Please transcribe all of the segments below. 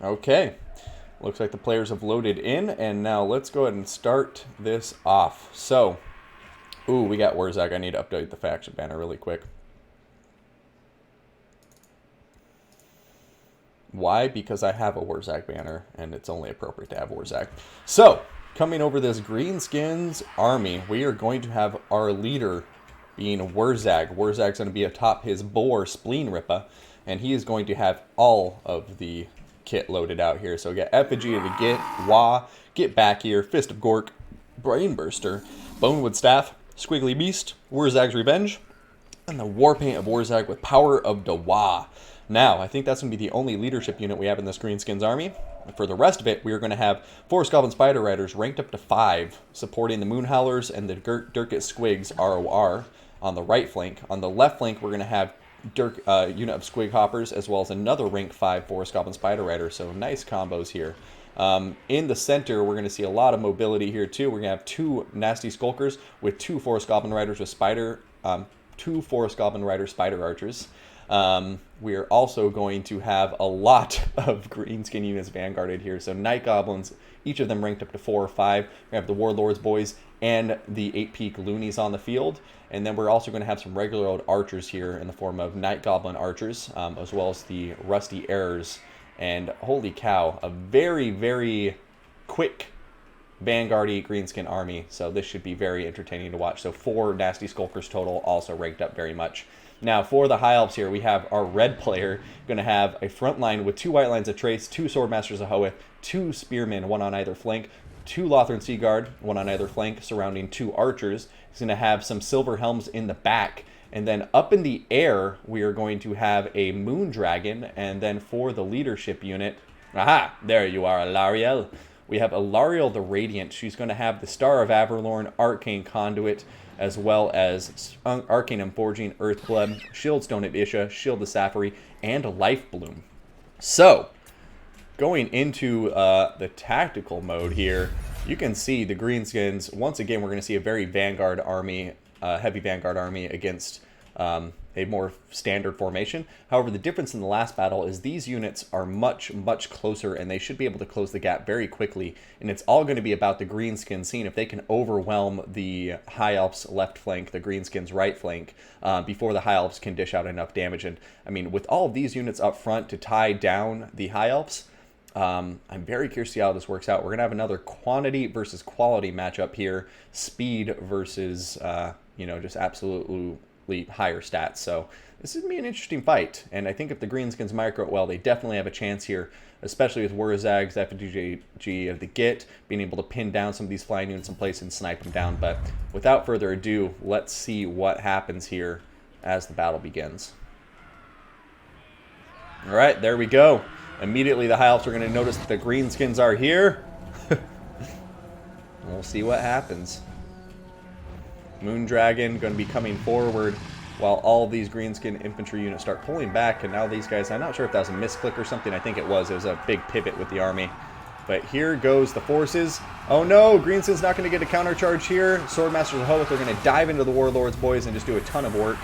Okay. Looks like the players have loaded in, and now let's go ahead and start this off. So, ooh, we got Wurzag. I need to update the faction banner really quick. Why? Because I have a Wurzag banner, and it's only appropriate to have Wurzag. So, coming over this Greenskins army, we are going to have our leader being Wurzag. Wurzag's going to be atop his boar Spleen Rippa, and he is going to have all of the kit loaded out here. So we got Effigy of the Git, Wah, Get Back Here, Fist of Gork, Brainburster, Bonewood Staff, Squiggly Beast, Wurzag's Revenge, and the Warpaint of Wurzag with Power of Dawa. Now, I think that's going to be the only leadership unit we have in this Greenskins army. For the rest of it, we are going to have 4 Goblin Spider Riders ranked up to 5, supporting the Moonhowlers and the Durkit Squigs ROR on the right flank. On the left flank, we're going to have unit of Squig Hoppers, as well as another rank 5 Forest Goblin Spider Rider, so nice combos here. In the center, we're going to see a lot of mobility here too. We're going to have 2 Nasty Skulkers with 2 Forest Goblin Riders with 2 Forest Goblin Rider Spider Archers. We are also going to have a lot of Greenskin units vanguarded here. So Night Goblins, each of them ranked up to 4 or 5. We have the Warlords Boys and the 8-peak Loonies on the field. And then we're also going to have some regular old archers here in the form of Night Goblin Archers, as well as the Rusty Errors. And holy cow, a very, very quick Vanguard-y Greenskin army. So this should be very entertaining to watch. So 4 Nasty Skulkers total, also ranked up very much. Now, for the High Elves here, we have our red player going to have a front line with 2 White Lines of Trace, 2 Swordmasters of Hoeth, 2 Spearmen, 1 on either flank, 2 Lothran Sea Guard, 1 on either flank, surrounding 2 Archers. He's going to have some Silver Helms in the back. And then up in the air, we are going to have a Moon Dragon. And then for the leadership unit, aha, there you are, Alariel. We have Alariel the Radiant. She's going to have the Star of Averlorn, Arcane Conduit, as well as Arcane Emforging, Earthblood, Shieldstone of Isha, Shield of Sapphire, and Life Bloom. So, going into the tactical mode here, you can see the Greenskins. Once again, we're going to see a very Vanguard army, heavy Vanguard army against a more standard formation. However, the difference in the last battle is these units are much, much closer, and they should be able to close the gap very quickly. And it's all going to be about the Greenskins seeing if they can overwhelm the High Elves left flank, the Greenskins right flank, before the High Elves can dish out enough damage. And I mean, with all of these units up front to tie down the High Elves, I'm very curious to see how this works out. We're going to have another quantity versus quality matchup here. Speed versus, just absolutely higher stats. So this is going to be an interesting fight. And I think if the Greenskins micro it well, they definitely have a chance here, especially with Wurzag's FDG of the Git, being able to pin down some of these flying units in place and snipe them down. But without further ado, let's see what happens here as the battle begins. All right, there we go. Immediately, the High Elves are going to notice that the Greenskins are here. We'll see what happens. Moondragon going to be coming forward while all of these Greenskin infantry units start pulling back. And now these guys, I'm not sure if that was a misclick or something. I think it was. It was a big pivot with the army. But here goes the forces. Oh no, Greenskin's not going to get a countercharge here. Swordmasters of Hoeth are going to dive into the Warlords Boys and just do a ton of work.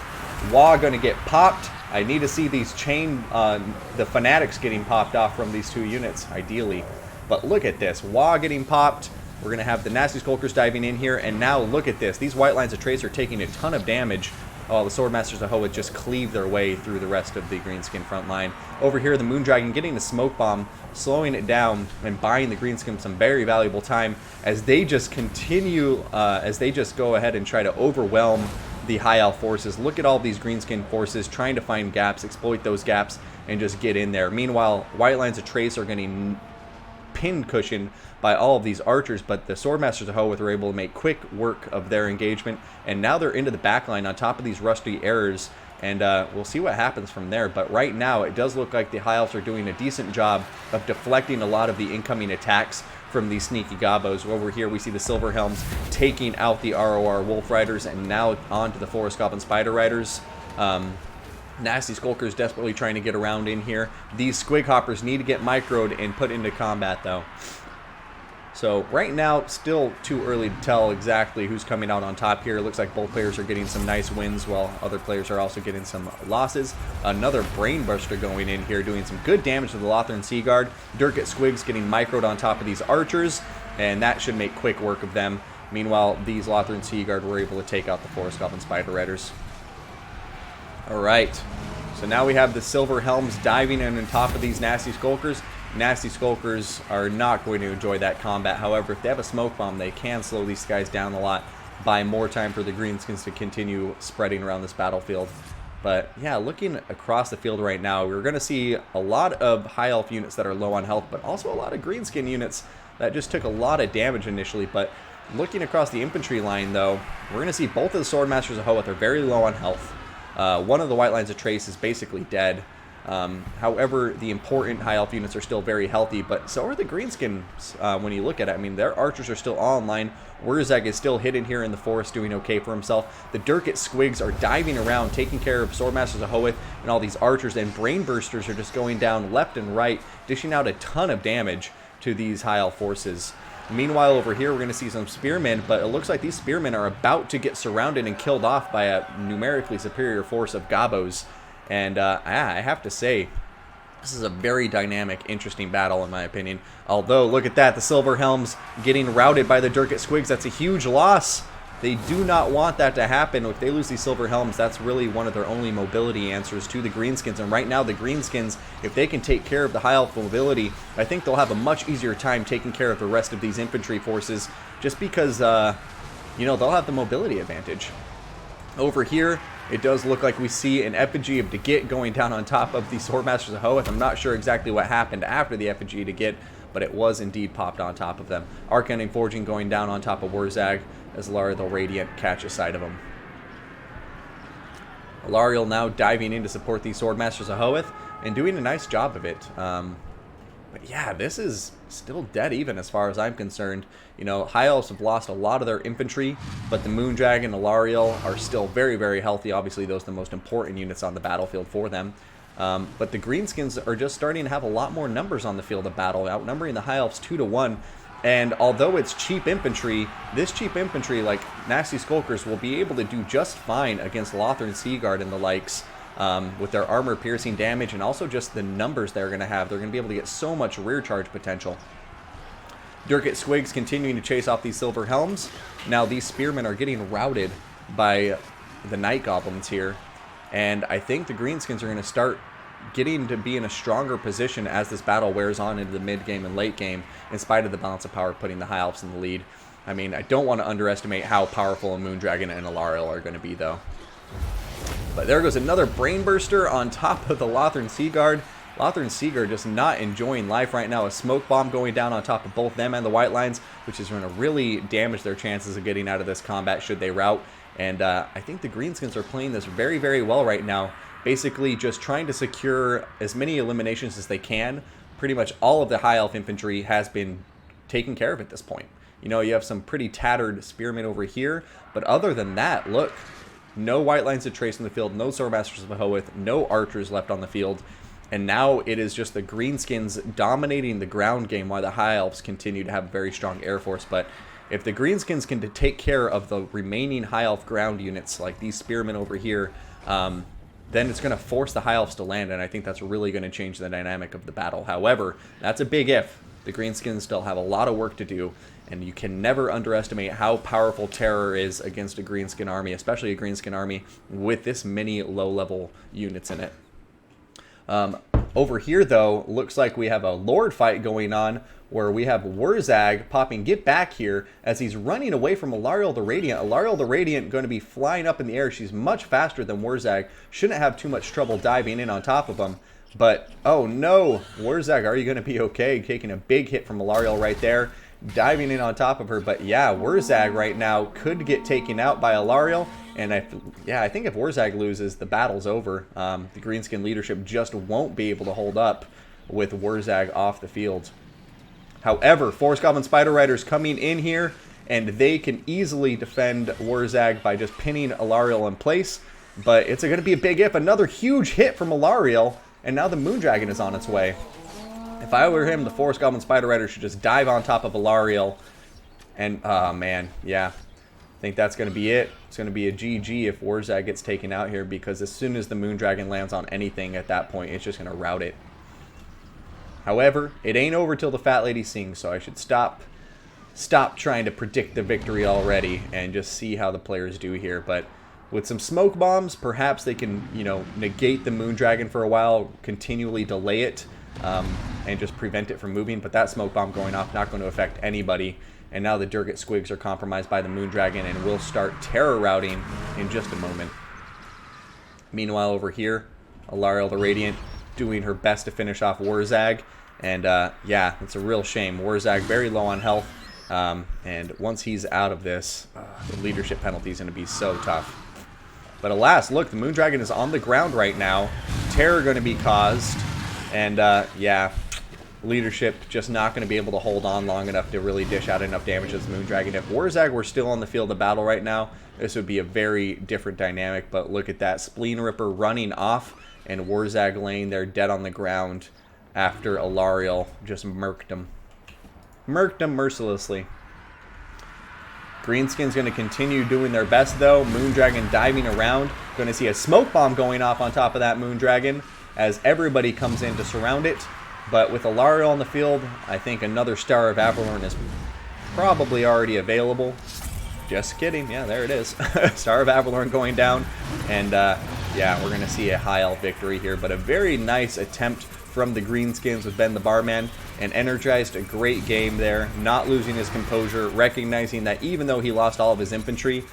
Wah going to get popped. I need to see these the Fanatics getting popped off from these 2 units, ideally. But look at this. Wah getting popped. We're going to have the Nasty Skulkers diving in here. And now look at this. These White Lines of Trace are taking a ton of damage. While the Swordmasters of Hoeth just cleave their way through the rest of the Greenskin front line. Over here, the Moondragon getting the Smoke Bomb, slowing it down, and buying the Greenskin some very valuable time as they just continue, as they just go ahead and try to overwhelm the High Elf forces. Look at all these Greenskin forces trying to find gaps, exploit those gaps, and just get in there. Meanwhile, White Lines of Trace are getting pin cushioned by all of these archers, but the Swordmasters of Hoeth were able to make quick work of their engagement, and now they're into the backline on top of these Rusty Errors, and we'll see what happens from there. But right now, it does look like the High Elves are doing a decent job of deflecting a lot of the incoming attacks from these sneaky gobos. Over here, we see the Silver Helms taking out the ROR Wolf Riders, and now on to the Forest Goblin Spider Riders. Nasty Skulkers desperately trying to get around in here. These Squig Hoppers need to get microed and put into combat, though. So right now, still too early to tell exactly who's coming out on top here. It looks like both players are getting some nice wins while other players are also getting some losses. Another Brainbuster going in here, doing some good damage to the Lothran Sea Guard. Durkit Squigs getting microed on top of these archers, and that should make quick work of them. Meanwhile, these Lothran Sea Guard were able to take out the Forest Goblin Spider Riders. Alright, so now we have the Silver Helms diving in on top of these Nasty Skulkers. Nasty Skulkers are not going to enjoy that combat. However, if they have a smoke bomb, they can slow these guys down a lot, buy more time for the Greenskins to continue spreading around this battlefield. But yeah, looking across the field right now, we're going to see a lot of High Elf units that are low on health, but also a lot of Greenskin units that just took a lot of damage initially. But looking across the infantry line, though, we're going to see both of the Swordmasters of Hoeth are very low on health. One of the White Lines of Trace is basically dead. However, the important High Elf units are still very healthy, but so are the Greenskins when you look at it. I mean, their archers are still all online. Wurzag is still hidden here in the forest doing okay for himself. The Durkit Squigs are diving around, taking care of Swordmasters of Hoeth and all these archers, and Brainbursters are just going down left and right, dishing out a ton of damage to these High Elf forces. Meanwhile, over here, we're going to see some spearmen, but it looks like these spearmen are about to get surrounded and killed off by a numerically superior force of Gabos. And I have to say, this is a very dynamic, interesting battle in my opinion. Although, look at that, the Silver Helms getting routed by the Durkit Squigs. That's a huge loss. They do not want that to happen. If they lose these Silver Helms, that's really one of their only mobility answers to the Greenskins. And right now, the Greenskins, if they can take care of the High Elf mobility, I think they'll have a much easier time taking care of the rest of these infantry forces, just because, you know, they'll have the mobility advantage. Over here, it does look like we see an effigy of Degit going down on top of the Swordmasters of Hoeth. I'm not sure exactly what happened after the effigy of Degit, but it was indeed popped on top of them. Arcane Forging going down on top of Wurzag as Alariel the Radiant catches sight of him. Alariel now diving in to support the Swordmasters of Hoeth and doing a nice job of it. But yeah, this is still dead even as far as I'm concerned. You know, High Elves have lost a lot of their infantry, but the Moondragon and Alariel are still very, very healthy. Obviously, those are the most important units on the battlefield for them. But the Greenskins are just starting to have a lot more numbers on the field of battle, outnumbering the High Elves 2-1. And although it's cheap infantry, this cheap infantry, like Nasty Skulkers, will be able to do just fine against Lothran Sea Guard and the likes. With their armor-piercing damage and also just the numbers they're going to have. They're going to be able to get so much rear charge potential. Durkit Squigs continuing to chase off these Silver Helms. Now these Spearmen are getting routed by the Night Goblins here. And I think the Greenskins are going to start getting to be in a stronger position as this battle wears on into the mid-game and late game, in spite of the balance of power putting the High Elves in the lead. I mean, I don't want to underestimate how powerful a Moondragon and Alariel are going to be, though. But there goes another Brainburster on top of the Lothran Sea Guard. Lothran Sea Guard just not enjoying life right now. A smoke bomb going down on top of both them and the White Lines, which is going to really damage their chances of getting out of this combat should they rout. And I think the Greenskins are playing this very, very well right now. Basically just trying to secure as many eliminations as they can. Pretty much all of the High Elf infantry has been taken care of at this point. You know, you have some pretty tattered spearmen over here. But other than that, look. No White Lines of Trace in the field, no Swordmasters of Hoeth, no archers left on the field. And now it is just the Greenskins dominating the ground game while the High Elves continue to have a very strong air force. But if the Greenskins can take care of the remaining High Elf ground units, like these spearmen over here, then it's going to force the High Elves to land, and I think that's really going to change the dynamic of the battle. However, that's a big if. The Greenskins still have a lot of work to do, and you can never underestimate how powerful Terror is against a Greenskin army, especially a Greenskin army with this many low-level units in it. Over here, though, looks like we have a Lord fight going on, where we have Wurzag popping Get Back here as he's running away from Alariel the Radiant. Alariel the Radiant going to be flying up in the air. She's much faster than Wurzag. Shouldn't have too much trouble diving in on top of him. But, oh no, Wurzag, are you going to be okay? Taking a big hit from Alariel right there. Diving in on top of her. But yeah, Wurzag right now could get taken out by Alariel. And I think if Wurzag loses, the battle's over. The Greenskin leadership just won't be able to hold up with Wurzag off the field. However, Forest Goblin Spider Riders coming in here, and they can easily defend Wurzag by just pinning Alariel in place. But it's going to be a big if. Another huge hit from Alariel, and now the Moondragon is on its way. If If I were him, the Forest Goblin Spider Rider should just dive on top of Alariel. And, oh man, yeah. I think that's going to be it. It's going to be a GG if Warzag gets taken out here, because as soon as the Moondragon lands on anything at that point, it's just going to rout it. However, it ain't over till the Fat Lady sings, so I should stop trying to predict the victory already and just see how the players do here. But with some smoke bombs, perhaps they can, you know, negate the Moondragon for a while, continually delay it, and just prevent it from moving. But that smoke bomb going off, not going to affect anybody. And now the Durgat Squigs are compromised by the Moondragon and will start terror routing in just a moment. Meanwhile, over here, Alariel the Radiant doing her best to finish off Warzag. And yeah, it's a real shame. Warzag very low on health. And once he's out of this, the leadership penalty is going to be so tough. But alas, look, the Moondragon is on the ground right now. Terror going to be caused. And yeah, leadership just not going to be able to hold on long enough to really dish out enough damage to this Moondragon. If Warzag were still on the field of battle right now, this would be a very different dynamic. But look at that. Spleen Ripper running off and Warzag laying there dead on the ground after Alariel just murked him. Murked him mercilessly. Greenskins going to continue doing their best, though. Moondragon diving around. Going to see a smoke bomb going off on top of that Moondragon as everybody comes in to surround it. But with Alariel on the field, I think another Star of Avalorn is probably already available. Just kidding. Yeah, there it is. Star of Avalorn going down. And yeah, we're going to see a high elf victory here. But a very nice attempt from the Greenskins with Ben the Barman. And Energized, a great game there. Not losing his composure. Recognizing that even though he lost all of his infantry,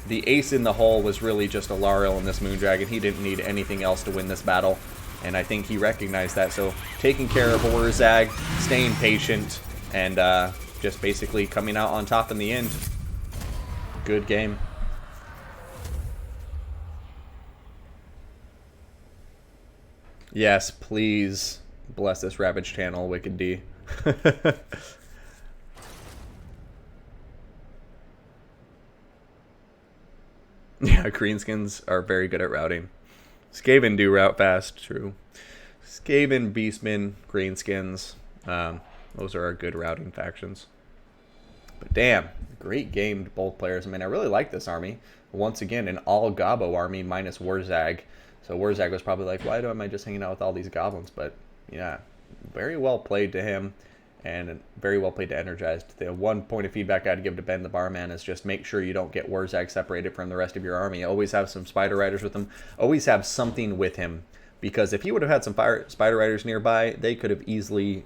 the ace in the hole was really just Alariel and this Moondragon. He didn't need anything else to win this battle. And I think he recognized that. So taking care of Warzag, staying patient, and just basically coming out on top in the end. Good game. Yes, please bless this Ravage channel, Wicked D. Yeah, Greenskins are very good at routing. Skaven do route fast, true. Skaven, Beastmen, Greenskins. Those are our good routing factions. But damn, great game to both players. I mean, I really like this army. Once again, an all Gobbo army minus Warzag. So Warzag was probably like, why am I just hanging out with all these goblins? But yeah, very well played to him. And very well played to Energized. The one point of feedback I'd give to Ben the Barman is just make sure you don't get Warzag separated from the rest of your army. Always have some Spider Riders with him. Always have something with him. Because if he would have had some Spider Riders nearby, they could have easily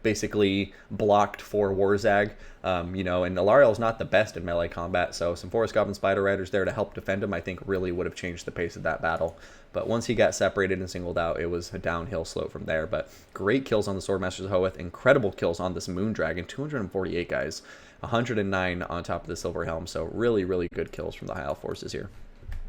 basically blocked for Warzag. You know, and Alariel's not the best in melee combat, so some Forest Goblin Spider Riders there to help defend him, I think really would have changed the pace of that battle. But once he got separated and singled out, it was a downhill slope from there. But great kills on the Swordmasters of Hoeth, incredible kills on this Moondragon, 248 guys, 109 on top of the Silver Helm, so really, really good kills from the High Elf forces here.